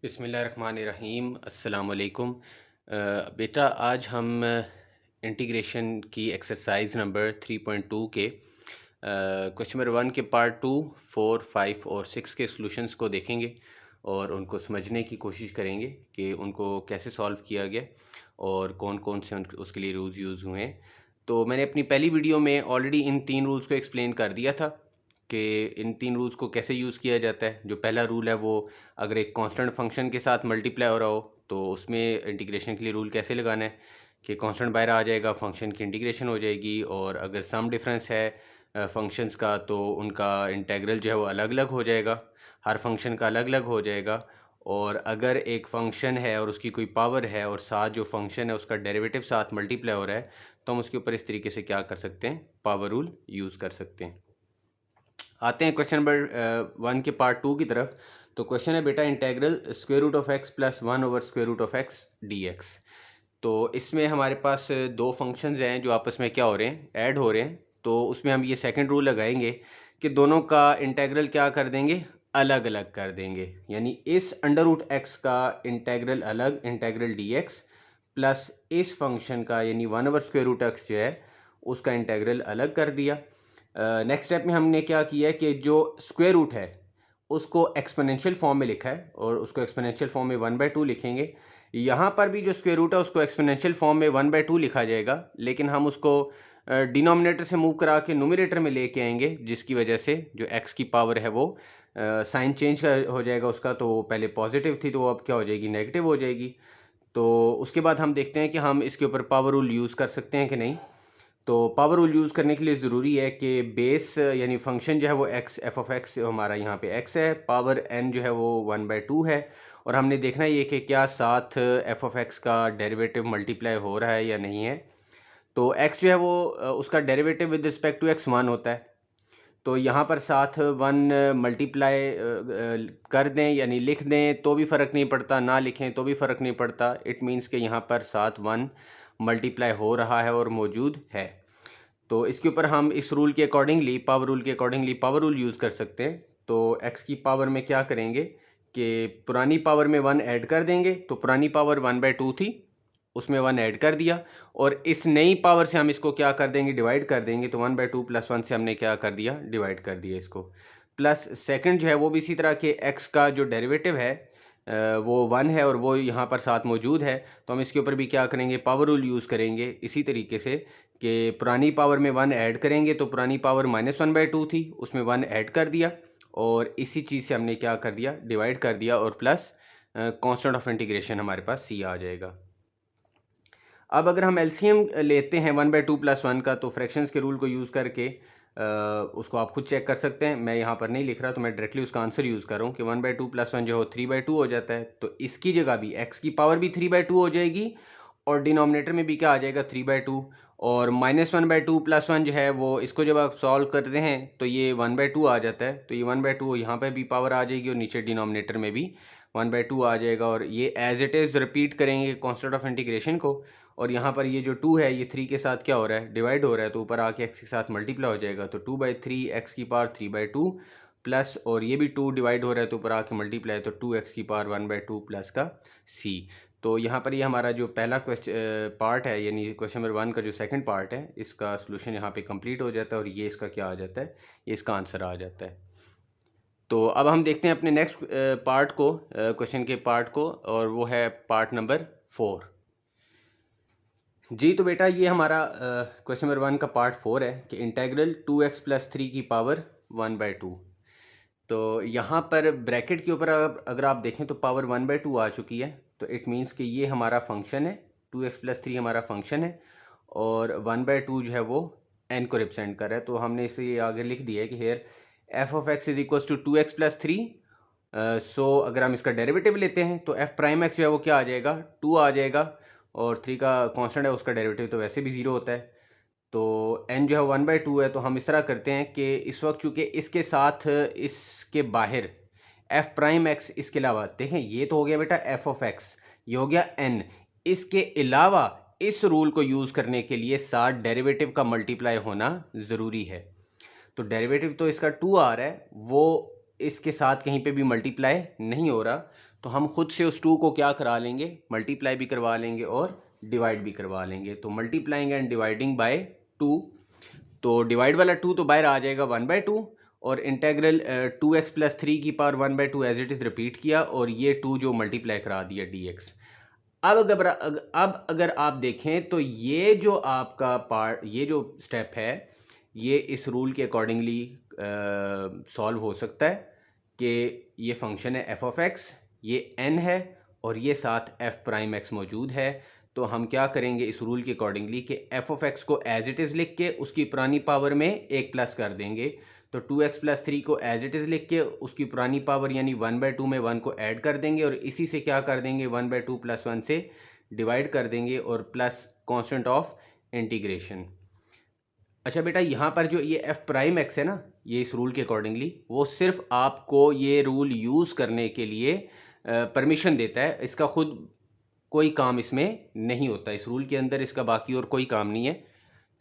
बिस्मिल्लाहिर्रहमानिर्रहीम अस्सलाम वालेकुम। बेटा आज हम इंटीग्रेशन की एक्सरसाइज नंबर 3.2 के क्वेश्चन नंबर 1 के पार्ट 2, 4, 5 और 6 के सॉल्यूशंस को देखेंगे और उनको समझने की कोशिश करेंगे कि उनको कैसे सॉल्व किया गया और कौन कौन से उसके लिए रूल्स यूज़ हुए हैं। तो मैंने अपनी पहली वीडियो में ऑलरेडी इन 3 रूल्स को एक्सप्लेन कर दिया था कि इन 3 रूल्स को कैसे यूज़ किया जाता है। जो पहला रूल है वो अगर एक कांस्टेंट फंक्शन के साथ मल्टीप्लाई हो रहा हो तो उसमें इंटीग्रेशन के लिए रूल कैसे लगाना है कि कांस्टेंट बाहर आ जाएगा, फंक्शन की इंटीग्रेशन हो जाएगी। और अगर सम डिफरेंस है फंक्शंस का तो उनका इंटेग्रल जो है वो अलग अलग हो जाएगा, हर फंक्शन का अलग अलग हो जाएगा। और अगर एक फंक्शन है और उसकी कोई पावर है और साथ जो फंक्शन है उसका डेरिवेटिव साथ मल्टीप्लाई हो रहा है तो हम उसके ऊपर इस तरीके से क्या कर सकते हैं, पावर रूल यूज़ कर सकते हैं। आते हैं क्वेश्चन नंबर 1 के पार्ट 2 की तरफ। तो क्वेश्चन है बेटा integral square root of x plus 1 over square root of x d x. तो इसमें हमारे पास दो फंक्शंस हैं जो आपस में क्या हो रहे हैं, ऐड हो रहे हैं। तो उसमें हम ये सेकंड रूल लगाएंगे कि दोनों का इंटेग्रल क्या कर देंगे, अलग अलग कर देंगे। यानी इस अंडर रूट एक्स का इंटेग्रल अलग, इंटेग्रल डी एक्स, प्लस इस फंक्शन का यानी 1 ओवर स्क्वायर रूट एक्स जो है उसका इंटेग्रल अलग कर दिया। नेक्स्ट स्टेप में हमने क्या किया है कि जो स्क्वायर रूट है उसको एक्सपोनेंशियल फॉर्म में लिखा है और उसको एक्सपोनेंशियल फॉर्म में 1/2 लिखेंगे। यहाँ पर भी जो स्क्वायर रूट है उसको एक्सपोनेंशियल फॉर्म में 1/2 लिखा जाएगा, लेकिन हम उसको डिनोमिनेटर से मूव करा के न्यूमरेटर में लेके आएंगे, जिसकी वजह से जो एक्स की पावर है वो साइन चेंज हो जाएगा उसका। तो पहले पॉजिटिव थी तो वो अब क्या हो जाएगी, नेगेटिव हो जाएगी। तो उसके बाद हम देखते हैं कि हम इसके ऊपर पावर रूल यूज़ कर सकते हैं कि नहीं। तो पावर रूल यूज़ करने के लिए ज़रूरी है कि बेस यानी फंक्शन जो है वो एक्स, एफ ऑफ एक्स हमारा यहाँ पे एक्स है, पावर एन जो है वो 1/2 है। और हमने देखना ये कि क्या साथ एफ ऑफ एक्स का डेरिवेटिव मल्टीप्लाई हो रहा है या नहीं है। तो एक्स जो है वो उसका derivative with respect to x 1 होता है। तो यहाँ पर साथ 1 मल्टीप्लाई कर दें यानी लिख दें तो भी फ़र्क नहीं पड़ता, ना लिखें तो भी फ़र्क नहीं पड़ता। इट मीन्स कि यहाँ पर साथ 1 मल्टीप्लाई हो रहा है और मौजूद है। तो इसके ऊपर हम इस रूल के अकॉर्डिंगली, पावर रूल के अकॉर्डिंगली पावर रूल यूज़ कर सकते हैं। तो एक्स की पावर में क्या करेंगे कि पुरानी पावर में 1 ऐड कर देंगे। तो पुरानी पावर 1/2 थी, उसमें 1 ऐड कर दिया और इस नई पावर से हम इसको क्या कर देंगे, डिवाइड कर देंगे। तो 1/2 प्लस 1 से हमने क्या कर दिया, डिवाइड कर दिया इसको। प्लस सेकंड जो है वो भी इसी तरह के एक्स का जो डेरिवेटिव है वो 1 है और वो यहाँ पर साथ मौजूद है। तो हम इसके ऊपर भी क्या करेंगे, पावर रूल यूज़ करेंगे इसी तरीके से कि पुरानी पावर में 1 ऐड करेंगे। तो पुरानी पावर -1/2 थी, उसमें 1 ऐड कर दिया और इसी चीज़ से हमने क्या कर दिया, डिवाइड कर दिया। और प्लस कांस्टेंट ऑफ इंटीग्रेशन हमारे पास सी आ जाएगा। अब अगर हम एलसीएम लेते हैं 1/2 प्लस 1 का, तो फ्रैक्शंस के रूल को यूज़ करके उसको आप खुद चेक कर सकते हैं। मैं यहाँ पर नहीं लिख रहा, तो मैं डायरेक्टली उसका आंसर यूज़ कर रहा हूँ कि 1/2 प्लस 1 जो है 3/2 हो जाता है। तो इसकी जगह भी एक्स की पावर भी 3/2 हो जाएगी और डिनोमिनेटर में भी क्या आ जाएगा, 3/2। और -1/2 प्लस 1 जो है वो, इसको जब आप सॉल्व करते हैं तो ये 1/2 आ जाता है। तो ये 1/2 यहाँ पर भी पावर आ जाएगी और नीचे डिनोमिनेटर में भी 1/2 आ जाएगा। और ये एज इट इज़ रिपीट करेंगे कांस्टेंट ऑफ इंटीग्रेशन को। और यहाँ पर ये जो 2 है ये 3 के साथ क्या हो रहा है, डिवाइड हो रहा है। तो ऊपर आके एक्स के साथ मल्टीप्लाई हो जाएगा। तो 2/3 एक्स की पावर 3/2 प्लस, और ये भी 2 डिवाइड हो रहा है तो ऊपर आके मल्टीप्लाई, तो 2x की पावर 1/2 प्लस का c। तो यहाँ पर ये हमारा जो पहला क्वेश्चन पार्ट है यानी क्वेश्चन नंबर 1 का जो सेकंड पार्ट है इसका सोल्यूशन यहाँ पे कंप्लीट हो जाता है और ये इसका क्या आ जाता है, ये इसका आंसर आ जाता है। तो अब हम देखते हैं अपने नेक्स्ट पार्ट को, क्वेश्चन के पार्ट को, और वो है पार्ट नंबर 4 जी। तो बेटा ये हमारा क्वेश्चन नंबर 1 का पार्ट 4 है कि इंटेग्रल 2x प्लस 3 की पावर 1/2। तो यहाँ पर ब्रैकेट के ऊपर अगर आप देखें तो पावर 1/2 आ चुकी है। तो इट मीन्स कि ये हमारा फंक्शन है, 2x प्लस 3 हमारा फंक्शन है और 1/2 जो है वो n को रिप्रेजेंट कर रहा है। तो हमने इसे आगे लिख दिया है कि here f of x is equal to 2x plus 3। So अगर हम इसका डेरिवेटिव लेते हैं तो एफ प्राइम एक्स जो है वो क्या आ जाएगा, 2 आ जाएगा। और 3 का कांस्टेंट है, उसका डेरिवेटिव तो वैसे भी 0 होता है। तो n जो है 1/2 है। तो हम इस तरह करते हैं कि इस वक्त चूँकि इसके साथ इसके बाहर एफ प्राइम एक्स, इसके अलावा देखें ये तो हो गया बेटा एफ ऑफ एक्स, ये हो गया n। इसके अलावा इस रूल को यूज़ करने के लिए साथ डेरिवेटिव का मल्टीप्लाई होना ज़रूरी है। तो डेरिवेटिव तो इसका 2 आ रहा है, वो इसके साथ कहीं पे भी मल्टीप्लाई नहीं हो रहा। तो हम खुद से उस 2 को क्या करा लेंगे, मल्टीप्लाई भी करवा लेंगे और डिवाइड भी करवा लेंगे। तो मल्टीप्लाइंग एंड डिवाइडिंग बाय 2, तो डिवाइड वाला 2 तो बाहर आ जाएगा 1/2 और इंटेग्रल 2x प्लस 3 की power 1/2 as it is repeat किया और ये 2 जो मल्टीप्लाई करा दिया dx। अब अगर आप देखें तो ये जो आपका पार्ट, ये जो स्टेप है, ये इस रूल के अकॉर्डिंगली सॉल्व हो सकता है कि ये फंक्शन है f ऑफ x, ये n है और ये साथ f प्राइम x मौजूद है। तो हम क्या करेंगे इस रूल के अकॉर्डिंगली कि f ऑफ x को एज इट इज़ लिख के उसकी पुरानी पावर में एक प्लस कर देंगे। तो 2x प्लस 3 को एज इट इज़ लिख के उसकी पुरानी पावर यानी 1/2 में 1 को ऐड कर देंगे और इसी से क्या कर देंगे 1/2 प्लस 1 से डिवाइड कर देंगे और प्लस कांस्टेंट ऑफ इंटीग्रेशन। अच्छा बेटा, यहाँ पर जो ये f प्राइम x है ना, ये इस रूल के अकॉर्डिंगली वो सिर्फ आपको ये रूल यूज़ करने के लिए परमिशन देता है, इसका खुद कोई काम इसमें नहीं होता, इस रूल के अंदर इसका बाकी और कोई काम नहीं है,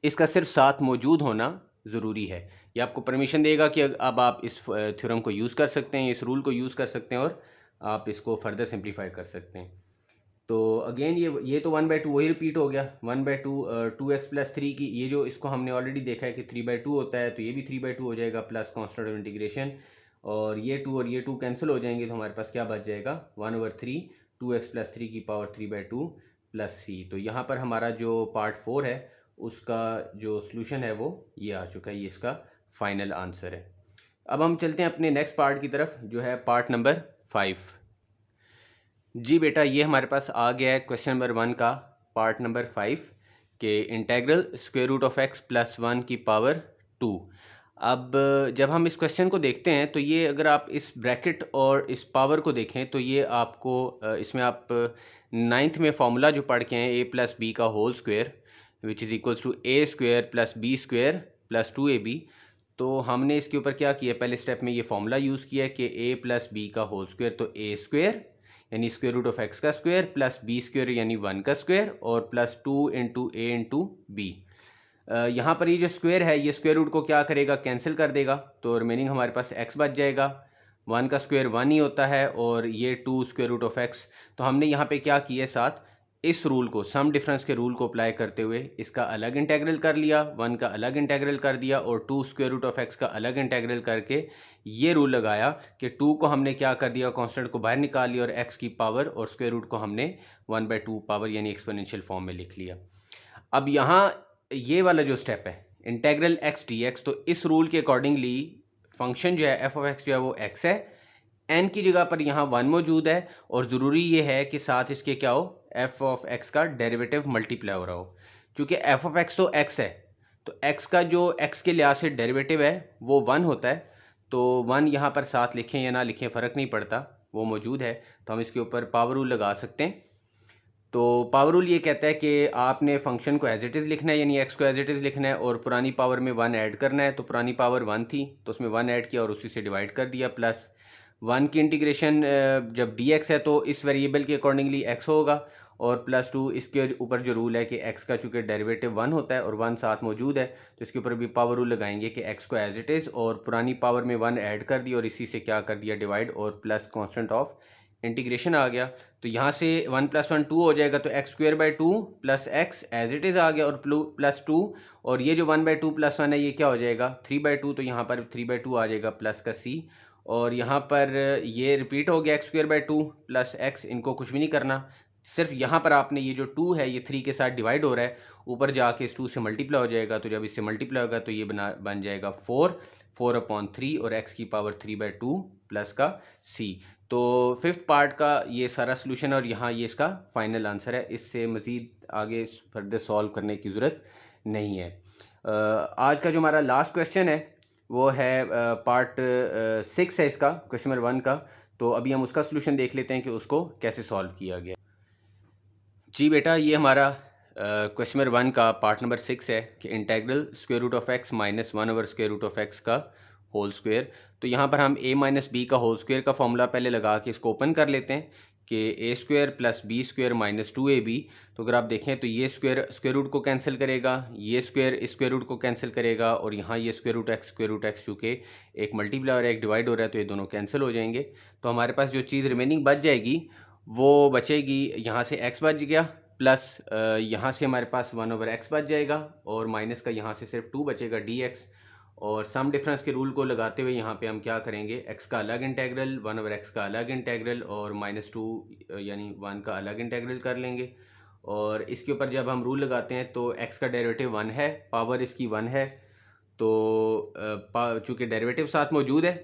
इसका सिर्फ साथ मौजूद होना ज़रूरी है। ये आपको परमिशन देगा कि अब आप इस थ्योरम को यूज़ कर सकते हैं, इस रूल को यूज़ कर सकते हैं और आप इसको फर्दर सिंप्लीफाई कर सकते हैं। तो अगेन ये तो 1/2 वही रिपीट हो गया, 1/2 2x प्लस 3 की, ये जो इसको हमने ऑलरेडी देखा है कि 3/2 होता है, तो ये भी 3/2 हो जाएगा प्लस कांस्टेंट ऑफ इंटीग्रेशन और ये 2 और ये 2 कैंसिल हो जाएंगे तो हमारे पास क्या बच जाएगा 1/3 2x प्लस 3 की पावर 3/2 प्लस c। तो यहाँ पर हमारा जो पार्ट 4 है उसका जो सोल्यूशन है वो ये आ चुका है, ये इसका फाइनल आंसर है। अब हम चलते हैं अपने नेक्स्ट पार्ट की तरफ जो है पार्ट नंबर 5। जी बेटा, ये हमारे पास आ गया है क्वेश्चन नंबर 1 का पार्ट नंबर 5 के integral square root of x plus 1 की पावर 2। अब जब हम इस क्वेश्चन को देखते हैं तो ये अगर आप इस ब्रैकेट और इस पावर को देखें तो ये आपको इसमें आप 9th में फॉर्मूला जो पढ़ के हैं a प्लस बी का whole square which is equals to a square plus b square plus 2ab। तो हमने इसके ऊपर क्या किया, पहले स्टेप में ये फॉर्मूला यूज़ किया कि a प्लस बी का होल स्क्वायर, तो a स्क्वायर यानी स्क्वायर रूट ऑफ x का स्क्वायर प्लस बी स्क्वायर यानी 1 का स्क्वायर और प्लस 2 इंटू ए इंटू बी। यहाँ पर ये जो स्क्वायर है ये स्क्वायर रूट को क्या करेगा, कैंसिल कर देगा, तो रिमेनिंग हमारे पास x बच जाएगा। 1 का स्क्वायर 1 ही होता है और ये 2 स्क्वायर रूट ऑफ x। तो हमने यहाँ पे क्या किया, साथ इस रूल को, सम डिफरेंस के रूल को अप्लाई करते हुए इसका अलग इंटेग्रल कर लिया, 1 का अलग इंटेग्रल कर दिया और 2 स्क्वायर रूट ऑफ x का अलग इंटेग्रल करके ये रूल लगाया कि 2 को हमने क्या कर दिया, कांस्टेंट को बाहर निकाल लिया और x की पावर और स्क्वायर रूट को हमने 1/2 पावर यानी एक्सपोनेंशियल फॉर्म में लिख लिया। अब यहाँ ये वाला जो स्टेप है इंटेग्रल x dx, तो इस रूल के अकॉर्डिंगली फंक्शन जो है f ऑफ x जो है वो x है, n की जगह पर यहाँ 1 मौजूद है और ज़रूरी ये है कि साथ इसके क्या हो, f ऑफ x का डेरिवेटिव मल्टीप्लाई हो रहा हो। क्योंकि f ऑफ x तो x है, तो x का जो x के लिहाज से डेरिवेटिव है वो 1 होता है, तो 1 यहाँ पर साथ लिखें या ना लिखें फ़र्क नहीं पड़ता, वो मौजूद है। तो हम इसके ऊपर पावर रूल लगा सकते हैं। तो पावर रूल ये कहता है कि आपने फंक्शन को एज इट इज़ लिखना है, यानी x को एज इट इज़ लिखना है और पुरानी पावर में 1 ऐड करना है। तो पुरानी पावर 1 थी तो उसमें 1 ऐड किया और उसी से डिवाइड कर दिया, प्लस 1 की इंटीग्रेशन जब dx है तो इस वेरिएबल के अकॉर्डिंगली x होगा और प्लस 2 इसके ऊपर जो रूल है कि x का चूँकि डेरिवेटिव 1 होता है और 1 साथ मौजूद है तो इसके ऊपर भी पावर रूल लगाएंगे कि x को एज इट इज़ और पुरानी पावर में 1 ऐड कर दिया और इसी से क्या कर दिया डिवाइड और प्लस कांस्टेंट ऑफ इंटीग्रेशन आ गया। तो यहाँ से 1 + 1 2 हो जाएगा, तो x² 2 plus x as it is आ गया और प्लस 2 और ये जो 1/2 + 1 है ये क्या हो जाएगा 3/2, तो यहाँ पर 3/2 आ जाएगा प्लस का c और यहाँ पर ये रिपीट हो गया x² 2 प्लस x, इनको कुछ भी नहीं करना, सिर्फ यहाँ पर आपने ये जो 2 है ये 3 के साथ डिवाइड हो रहा है, ऊपर जाके इस 2 से मल्टीप्लाई हो जाएगा, तो जब इससे मल्टीप्लाई होगा तो ये बन जाएगा 4/3 और x की पावर 3/2 प्लस का c। तो फिफ्थ पार्ट का ये सारा सोल्यूशन और यहाँ ये इसका फाइनल आंसर है, इससे मज़ीद आगे फर्दर सॉल्व करने की ज़रूरत नहीं है। आज का जो हमारा लास्ट क्वेश्चन है वो है पार्ट 6 है इसका, क्वेश्चन नंबर 1 का। तो अभी हम उसका सोल्यूशन देख लेते हैं कि उसको कैसे सॉल्व किया गया। जी बेटा, ये हमारा क्वेश्चन नंबर 1 का पार्ट नंबर 6 है कि integral square root of x minus 1 over square root of x का होल स्क्वायर। तो यहाँ पर हम a माइनस बी का होल स्क्वायर का फॉर्मूला पहले लगा के इसको ओपन कर लेते हैं कि a square plus b square minus 2ab। तो अगर आप देखें तो ये स्क्वायर रूट को कैंसिल करेगा, ये स्क्वायर रूट को कैंसिल करेगा, और यहाँ ये स्क्वायर रूट एक्स चूँकि एक मल्टीप्लाई और एक डिवाइड हो रहा है तो ये दोनों कैंसिल हो जाएंगे। तो हमारे पास जो चीज़ रिमेनिंग बच जाएगी वो बचेगी, यहाँ से x बच गया, प्लस यहाँ से हमारे पास 1/x बच जाएगा, और माइनस का यहाँ से सिर्फ 2 बचेगा dx। और सम डिफरेंस के रूल को लगाते हुए यहाँ पे हम क्या करेंगे, x का अलग इंटेग्रल, 1/x का अलग इंटेग्रल, और -2 यानी 1 का अलग इंटेग्रल कर लेंगे। और इसके ऊपर जब हम रूल लगाते हैं तो x का डेरिवेटिव 1 है, पावर इसकी 1 है, तो चूँकि डेरिवेटिव साथ मौजूद है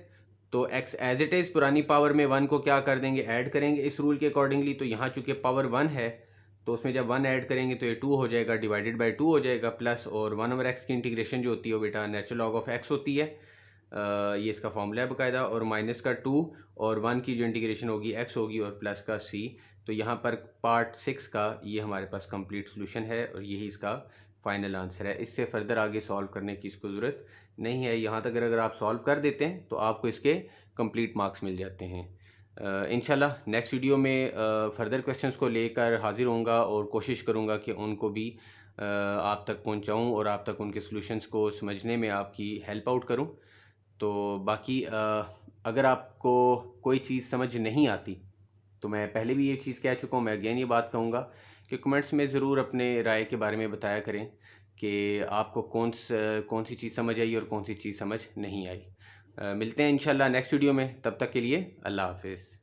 तो x एज इट इज़ पुरानी पावर में 1 को क्या कर देंगे, ऐड करेंगे इस रूल के अकॉर्डिंगली। तो यहाँ चूँकि पावर 1 है तो उसमें जब 1 ऐड करेंगे तो ये 2 हो जाएगा, डिवाइडेड बाई 2 हो जाएगा, प्लस और 1/x की इंटीग्रेशन जो होती है वो बेटा नेचुरल लॉग ऑफ x होती है। ये इसका फॉर्मूला है बाकायदा, और माइनस का 2 और 1 की जो इंटीग्रेशन होगी x होगी, और प्लस का c। तो यहाँ पर पार्ट 6 का ये हमारे पास कंप्लीट सोल्यूशन है, और यही इसका फाइनल आंसर है। इससे फर्दर आगे सॉल्व करने की इसको ज़रूरत नहीं है। यहाँ तक अगर आप सॉल्व कर देते हैं तो आपको इसके कंप्लीट मार्क्स मिल जाते हैं। इंशाल्लाह नेक्स्ट वीडियो में फर्दर क्वेश्चंस को लेकर हाजिर होऊंगा, और कोशिश करूंगा कि उनको भी आप तक पहुंचाऊं और आप तक उनके सॉल्यूशंस को समझने में आपकी हेल्प आउट करूं। तो बाकी अगर आपको कोई चीज़ समझ नहीं आती तो मैं पहले भी ये चीज़ कह चुका हूँ, मैं अगेन ये बात कहूँगा कि कमेंट्स में ज़रूर अपने राय के बारे में बताया करें कि आपको कौन सी चीज़ समझ आई और कौन सी चीज़ समझ नहीं आई। मिलते हैं इंशाल्लाह नेक्स्ट वीडियो में, तब तक के लिए अल्लाह हाफिज़।